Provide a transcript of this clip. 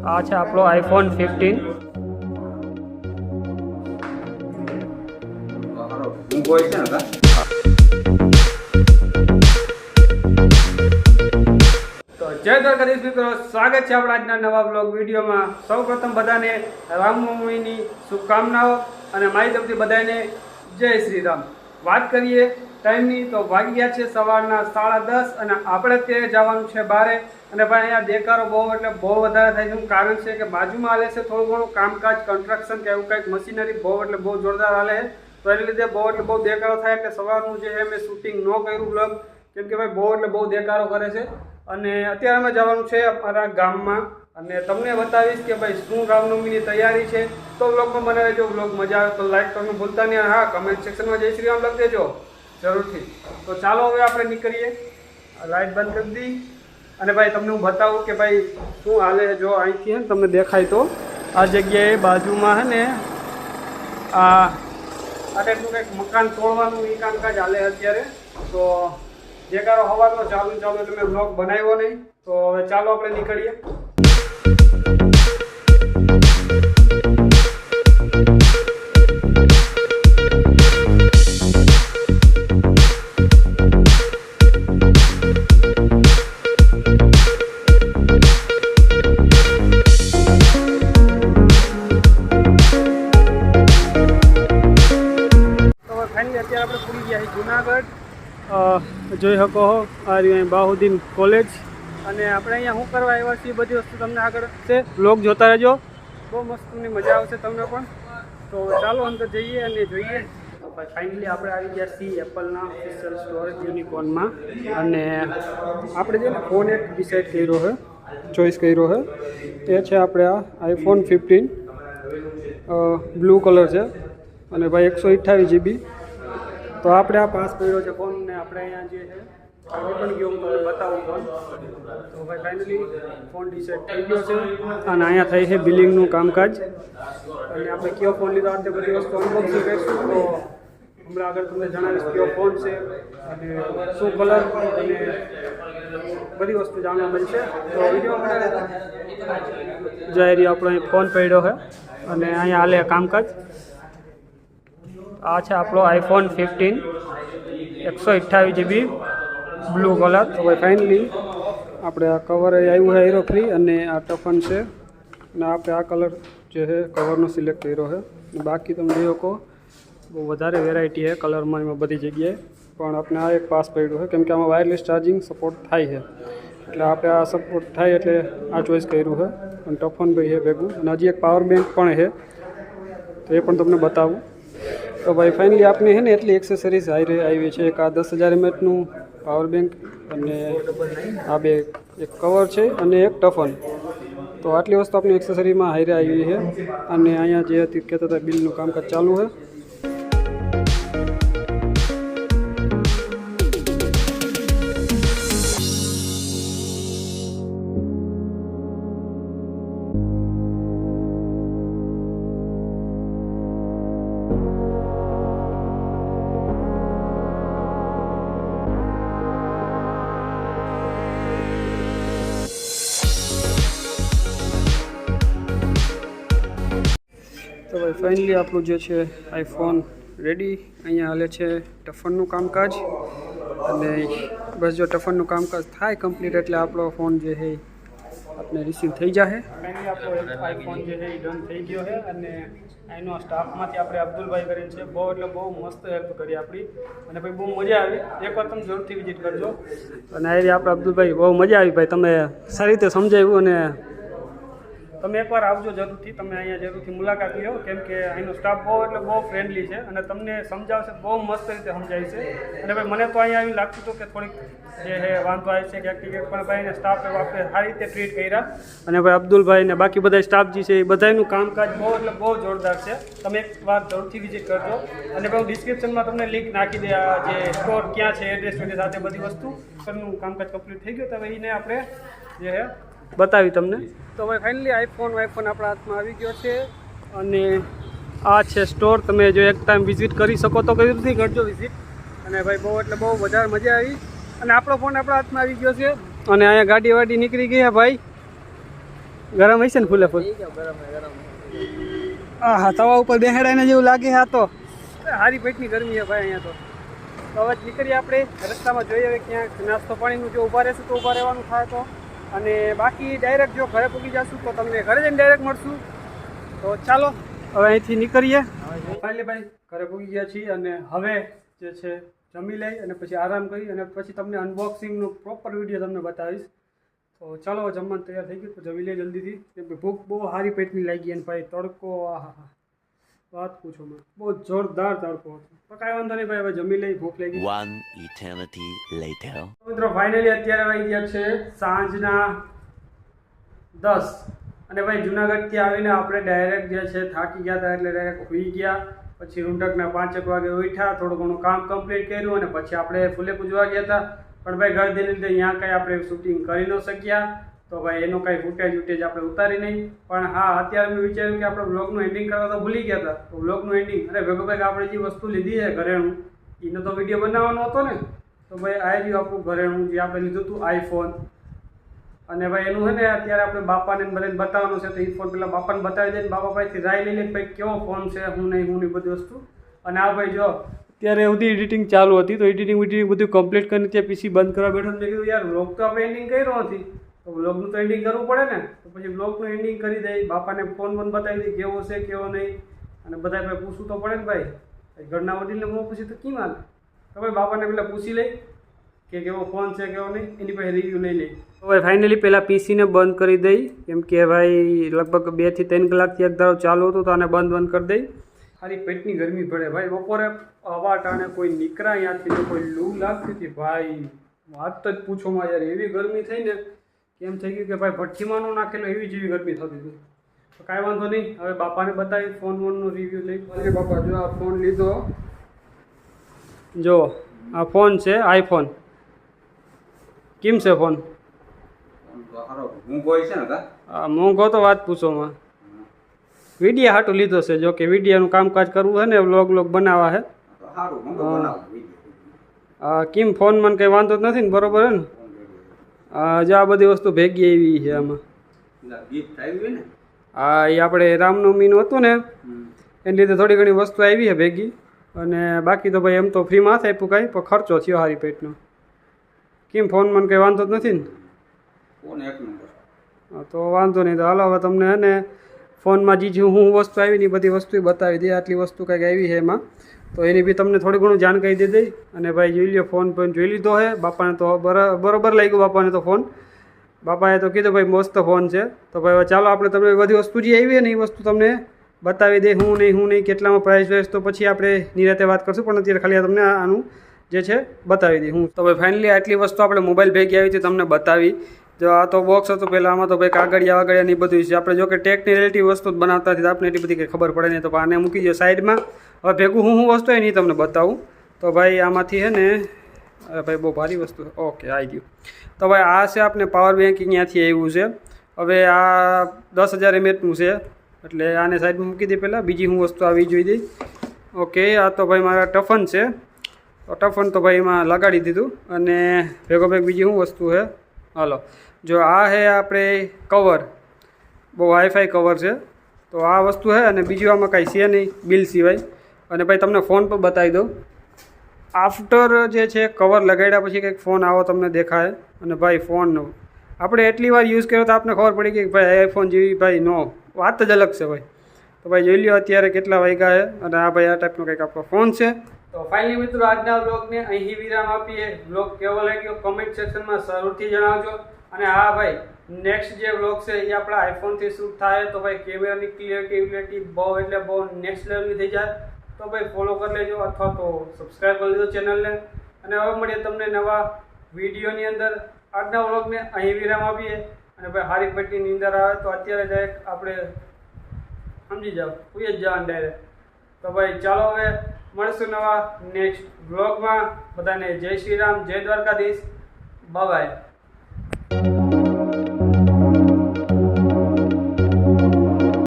આ છે આપણો આઈફોન 15। તો જય દ્વારકાધીશ મિત્રો, સ્વાગત છે આપણા આજના નવા બ્લોગ વિડીયોમાં। સૌપ્રથમ બધાને રામનવમીની શુભકામનાઓ અને મારી તરફથી બધાને જય શ્રી રામ। વાત કરીએ ટાઈમની તો વાગ્યા છે સવારના 10:30 અને આપણે તે જવાનું છે બારે। અને ભાઈ અહીંયા દેખાડો બહુ એટલે બહુ વધારે થાય છે। કારણ છે કે બાજુમાં હાલે છે થોડું ઘણું કામકાજ, કન્સ્ટ્રક્શન કે એવું કંઈક મશીનરી બહુ એટલે બહુ જોરદાર હાલે છે। તો એને લીધે બહુ એટલે બહુ દેખાડો થાય એટલે સવારનું જે છે મેં શૂટિંગ ન કર્યું બ્લોગ, કેમ કે ભાઈ બહુ એટલે બહુ દેખાડો કરે છે। અને અત્યારે અમે જવાનું છે અમારા ગામમાં અને તમને બતાવીશ કે ભાઈ શું રામનવમીની તૈયારી છે। તો બ્લોગમાં બનાવી જો, બ્લોગ મજા આવે તો લાઈક કરવાનું ભૂલતા નહીં અને હા કમેન્ટ સેક્શનમાં જય શ્રી રામ લખી દેજો જરૂરથી। તો ચાલો હવે આપણે નીકળીએ। લાઈટ બંધ કરી દી અને ભાઈ તમને હું બતાવું કે ભાઈ શું હાલે। જો અહીંથી હે ને તમને દેખાય તો આ જગ્યાએ બાજુમાં હે ને આ ટાઈપનું કંઈક મકાન તોડવાનું એ કામકાજ હાલે અત્યારે। તો દેખાડો હવાનો ચાલુ એટલે મેં બ્લોગ બનાવ્યો નહીં। તો હવે ચાલો આપણે નીકળીએ। અત્યારે આપણે પૂરી ગયા છીએ જુનાગઢ। જોઈ શકો આ રહ્યું બાહુદ્દીન કોલેજ અને આપણે અહીંયા શું કરવા આવ્યા છીએ બધી વસ્તુ તમને આગળ છે, બ્લોગ જોતા રહેજો, બહુ મસ્તની મજા આવશે તમને પણ। તો ચાલો અંદર જઈએ અને જોઈએ। ફાઇનલી આપણે આવી ગયા છીએ એપલના ઓફિશિયલ સ્ટોર યુનિકોર્નમાં અને આપણે જે ને ફોન એક ડિસાઇડ કર્યો છે, ચોઈસ કર્યો છે, તે છે આપણે આ આઈફોન 15 બ્લુ કલર છે અને ભાઈ 128 GB। તો આપણે આ પાસ કર્યો છે ફોન ને આપણે અહીંયા જે છે પણ ગયો હું તમને બતાવું ફોન। તો ભાઈ ફાઇનલી ફોન ડિસાઇડ થઈ ગયો છે અને અહીંયા થાય છે બિલિંગનું કામકાજ અને આપણે કયો ફોન લીધો તે બધી વસ્તુ અનબોક્સિંગ કરીશું। તો હમણાં આગળ તમને જણાવીશ કયો ફોન છે અને શું કલર અને બધી વસ્તુ જાણવા મળશે। તો વિડીયો જાહેરી આપણો અહીં ફોન પડ્યો છે અને અહીંયા હાલે કામકાજ। આ છે આપણો આઈફોન 15 128 GB બ્લુ કલર। તો ભાઈ ફાઇનલી આપણે આ કવર આવ્યું છે હીરો ફ્રી અને આ ટફન છે અને આપણે આ કલર જે છે કવરનો સિલેક્ટ કર્યો છે। બાકી તમે જોઈ શકો બહુ વધારે વેરાયટી છે કલરમાં એમાં બધી જગ્યાએ, પણ આપણે આ એક પાસ પડ્યું છે કેમ કે આમાં વાયરલેસ ચાર્જિંગ સપોર્ટ થાય છે એટલે આપણે આ સપોર્ટ થાય એટલે આ ચોઈસ કર્યું છે। અને ટફન ભાઈ છે ભેગું અને હજી એક પાવર બેંક પણ છે, તો એ પણ તમને બતાવું। તો ભાઈ ફાઇનલી આપણે છે ને એટલી એક્સેસરીઝ આવી છે, એક આ 10,000 mAhનું પાવર બેંક અને આ બે એક કવર છે અને એક ટફન। તો આટલી વસ્તુ આપણી એક્સેસરીમાં હારે આવી છે અને અહીંયા જે હતી કહેતા હતા બિલનું કામકાજ ચાલુ છે। તો ભાઈ ફાઇનલી આપણું જે છે આઈફોન રેડી। અહીંયા હાલે છે ટફનનું કામકાજ અને બસ જો ટફનનું કામકાજ થાય કમ્પ્લીટ એટલે આપણો ફોન જે છે આપણે રિસીવ થઈ જશે। ફાઇનલી આપણો આઈફોન જે છે એ ડન થઈ ગયો છે અને એનો સ્ટાફમાંથી આપણે અબ્દુલભાઈ કરીને છે, બહુ એટલે બહુ મસ્ત હેલ્પ કરી આપણી અને ભાઈ બહુ મજા આવી। એકવાર તમે જરૂરથી વિઝિટ કરજો અને આ આપણે અબ્દુલભાઈ બહુ મજા આવી ભાઈ, તમે સારી રીતે સમજાવ્યું અને તમે એકવાર આવજો જરૂરથી, તમે અહીંયા જરૂરથી મુલાકાત લો કેમ કે અહીંનો સ્ટાફ બહુ એટલે બહુ ફ્રેન્ડલી છે અને તમને સમજાવશે બહુ મસ્ત રીતે સમજાય છે। અને ભાઈ મને તો અહીંયા આવી લાગતું હતું કે થોડીક જે છે વાંધો આવે છે ક્યાંક પણ ભાઈ એને સ્ટાફ આપણે સારી રીતે ટ્રીટ કર્યા અને ભાઈ અબ્દુલભાઈ ને બાકી બધા સ્ટાફ જે છે એ બધાનું કામકાજ બહુ એટલે બહુ જોરદાર છે। તમે એકવાર જરૂરથી વિઝિટ કરજો અને ભાઈ ડિસ્ક્રિપ્શનમાં તમને લિંક નાખી દે આ જે સ્ટોર ક્યાં છે, એડ્રેસ સાથે બધી વસ્તુ નું કામકાજ કમ્પ્લીટ થઈ ગયું। તો હવે એને આપણે જે છે બતાવી તમને। તો ભાઈ ફાઇનલી આઈફોન આપણા હાથમાં આવી ગયો છે અને આ છે સ્ટોર। તમે જો એક ટાઈમ વિઝિટ કરી શકો તો કઈ રીતે કરજો વિઝિટ અને ભાઈ બહુ એટલે બહુ વધારે મજા આવી અને આપણો ફોન આપણા હાથમાં આવી ગયો છે અને અહીંયા ગાડી વાડી નીકળી ગઈ ભાઈ ગરમ હશે ને ફૂલે ફૂલ? હા, તવા ઉપર બેહાડાને જેવું લાગે. આ તો સારી પેટની ગરમી છે ભાઈ અહીંયા તો હવે નીકળીએ આપણે રસ્તામાં જોઈએ હવે ક્યાંક નાસ્તો પાણીનું જો ઊભા રહેશું તો ઊભા રહેવાનું થાય તો, અને બાકી ડાયરેક્ટ જો ઘરે પૂગી જશું તો તમને ઘરે જઈને ડાયરેક્ટ મળશું. તો ચાલો હવે અહીંથી નીકળીએ. ફાઇનલી ભાઈ ઘરે પૂગી ગયા છીએ અને હવે જે છે જમી લઈ અને પછી આરામ કરી અને પછી તમને અનબોક્સિંગનું પ્રોપર વિડીયો તમને બતાવીશ. તો ચાલો જમવાનું તૈયાર થઈ ગયું તો જમી લઈએ જલ્દીથી, કેમ કે ભૂખ બહુ સારી પેટની લાગી અને ભાઈ તડકો વાત પૂછો માં, બહુ જોરદાર તડકો હતો. તો કાંઈ વાંધો નહીં ભાઈ, હવે જમી લઈ, ભૂખ લાગી. મિત્રો ફાઇનલી અત્યારે વાગી ગયા છે સાંજના 10 અને ભાઈ જુનાગઢથી આવીને આપણે ડાયરેક્ટ જે છે થાકી ગયા હતા એટલે ડાયરેક્ટ સૂઈ ગયા. પછી રૂંઢકના 5 વાગે ઉઠ્યા, થોડું ઘણું કામ કમ્પ્લીટ કર્યું અને પછી આપણે ફૂલે પૂજવા ગયા હતા. પણ ભાઈ ગળદીને લીધે અહીંયા કંઈ આપણે શૂટિંગ કરી ન શક્યા, તો ભાઈ એનો કાંઈ ફૂટેજ આપણે ઉતારી નહીં. પણ હા, અત્યારે મેં વિચાર્યું કે આપણે બ્લોગનું એન્ડિંગ કરવા તો ભૂલી ગયા હતા, તો બ્લોગનું એન્ડિંગ અને ભેગો ભાઈ આપણે જે વસ્તુ લીધી છે ઘરેણું, એનો તો વિડીયો બનાવવાનો હતો ને. તો ભાઈ આ રહ્યું આપણું ઘરેણું જે આપણે લીધું હતું આઈફોન. અને ભાઈ એનું છે ને અત્યારે આપણે બાપાને બધાને બતાવવાનું છે, તો એ ફોન પહેલાં બાપાને બતાવી દઈએ, બાપા ભાઈથી રાય લઈ લે ભાઈ કેવો ફોન છે, હું નહીં બધી વસ્તુ. અને આ ભાઈ જો અત્યારે બધી એડિટિંગ ચાલુ હતી, તો એડિટિંગ બધું કમ્પ્લીટ કરીને ત્યાં પીસી બંધ કરવા બેઠો. મેં કીધું યાર વ્લોગ તો આપણે એન્ડિંગ કર્યો નથી, તો વ્લોગનું તો એન્ડિંગ કરવું પડે ને. તો પછી વ્લોગનું એન્ડિંગ કરી દઈ, બાપાને ફોન બતાવી દઈ કેવો છે કેવો નહીં, અને બધા ભાઈ પૂછવું તો પડે ને ભાઈ, ઘરના વડીલને હું પૂછી તો કેમ હાલે. તો ભાઈ બાપાને પહેલાં પૂછી લઈ કે કેવો ફોન છે કેવો નહીં, એની પાસે રિવ્યૂ લઈ લઈ. તો ભાઈ ફાઇનલી પહેલાં પીસીને બંધ કરી દઈ, કેમ કે ભાઈ લગભગ 2 થી 3 કલાકથી એક ધારો ચાલુ હતું, તો આને બંધ કરી દઈ. ખાલી પેટની ગરમી પડે ભાઈ. બપોરે હવા ટાણે કોઈ નીકળ્યા અહીંયાથી તો કોઈ લૂ લાગતી હતી ભાઈ, વાત જ પૂછોમાં યાર. એવી ગરમી થઈ ને કેમ થઈ ગયું કે ભાઈ ભઠ્ઠીમાં નો નાખેલો એવી જેવી ગરમી થતી હતી. તો કાંઈ વાંધો નહીં, હવે બાપાને બતાવી ફોનનું રિવ્યૂ લઈ. અરે બાપા જો આ ફોન લીધો, જો આ ફોન છે આઈફોન. કેમ છે ફોન? મોંઘો તો વાત પૂછોમાં. વિડીયો હાટું લીધો છે, જો કે વિડીયોનું કામકાજ કરવું છે ને, વ્લોગ બનાવવા છે. કેમ ફોન મને કંઈ વાંધો જ નથી ને, બરોબર હે ને? જો આ બધી વસ્તુ ભેગી આવી છે આમાં. હા, એ આપણે રામનવમીનું હતું ને એને લીધે થોડી ઘણી વસ્તુ આવી છે ભેગી. અને બાકી તો ભાઈ એમ તો ફ્રીમાં આપ્યું કાંઈ, પણ ખર્ચો થયો હારી પેટનો. કેમ ફોન મને કંઈ વાંધો જ નથી ને? તો વાંધો નહીં, તો હાલો હવે તમને હે ને ફોનમાં જે હું વસ્તુ આવી ને એ બધી વસ્તુ બતાવી દઈએ. આટલી વસ્તુ કંઈક આવી છે એમાં, તો એની બી તમને થોડી ઘણું જાણકારી દઈ દઈ. અને ભાઈ જોઈ લ્યો, ફોન પણ જોઈ લીધો છે બાપાને, તો બરોબર લાગ્યો બાપાને તો ફોન. બાપાએ તો કીધું ભાઈ મસ્ત ફોન છે. તો ભાઈ ચાલો આપણે તમને બધી વસ્તુ જે આવી ને એ વસ્તુ તમને બતાવી દે, હું નહીં કેટલામાં પ્રાઇસ તો પછી આપણે નિરાતે વાત કરશું. પણ અત્યારે ખાલી તમને આનું જે છે બતાવી દઈ હું. તો ભાઈ ફાઇનલી આટલી વસ્તુ આપણે મોબાઈલ ભેગી આવી હતી તમને બતાવી. જો આ તો બોક્સ હતું પહેલાં, આમાં તો ભાઈ કાગળિયા ને એ બધું છે. આપણે જો કે ટેકની રિલેટિવ વસ્તુ જ બનાવતા હતી, આપણે એટલી બધી કંઈ ખબર પડે નહીં. તો આને મૂકી દો સાઈડમાં. હવે ભેગું હું વસ્તુ હોય નહીં તમને બતાવું. તો ભાઈ આમાંથી છે ને ભાઈ બહુ ભારી વસ્તુ. ઓકે, આવી ગયું. તો ભાઈ આ છે આપણે પાવર બેંક અહીંયાથી આવ્યું છે. હવે આ 10,000 mAhનું છે, એટલે આને સાઈડમાં મૂકી દે. પહેલાં બીજી હું વસ્તુ આવી જોઈ દઈ. ઓકે, આ તો ભાઈ મારા ટફન છે. તો ટફન તો ભાઈ એમાં લગાડી દીધું. અને ભેગો બીજી શું વસ્તુ છે, હાલો જો આ છે આપણે કવર, બહુ હાઈફાઈ કવર છે. તો આ વસ્તુ છે. અને બીજું આમાં કાંઈ છે નહીં બિલ સિવાય. અને ભાઈ તમને ફોન પર બતાવી દઉં. આફ્ટર જે છે કવર લગાડ્યા પછી કંઈક ફોન આવો તમને દેખાય. અને ભાઈ ફોનનો આપણે એટલી વાર યુઝ કર્યો તો આપણે ખબર પડી ગઈ કે ભાઈ આઈફોન જેવી ભાઈ નો વાત જ અલગ છે ભાઈ. તો ભાઈ જોઈ લ્યો અત્યારે કેટલા વાગ્યા છે. અને આ ભાઈ આ ટાઈપનો કંઈક આપણો ફોન છે. તો ફાઇનલી મિત્રો આજના વ્લોગને અહીં વિરામ આપીએ. વ્લોગ કેવો લાગ્યો કમેન્ટ સેક્શનમાં જરૂરથી જણાવજો. અને હા ભાઈ, નેક્સ્ટ જે વ્લોગ છે એ આપણા આઈફોનથી શૂટ થાય. તો ભાઈ કેમેરાની ક્લિયરિટી બહુ એટલે બહુ નેક્સ્ટ લેવલની થઈ જાય. તો ભાઈ ફોલો કરી લેજો અથવા તો સબસ્ક્રાઈબ કરી લેજો ચેનલને. અને હવે મળીએ તમને નવા વિડીયોની અંદર. આજના વ્લોગને અહીં વિરામ આપીએ. અને ભાઈ હારી પેટની નીંદર આવે તો અત્યારે ડાયરેક્ટ આપણે સમજી જાઓ, કોઈ જ જવાનું ડાયરેક્ટ. તો ભાઈ ચાલો હવે મળશું નવા નેક્સ્ટ વ્લોગમાં. બધાને જય શ્રી રામ, જય દ્વારકાધીશ, બાય બાય.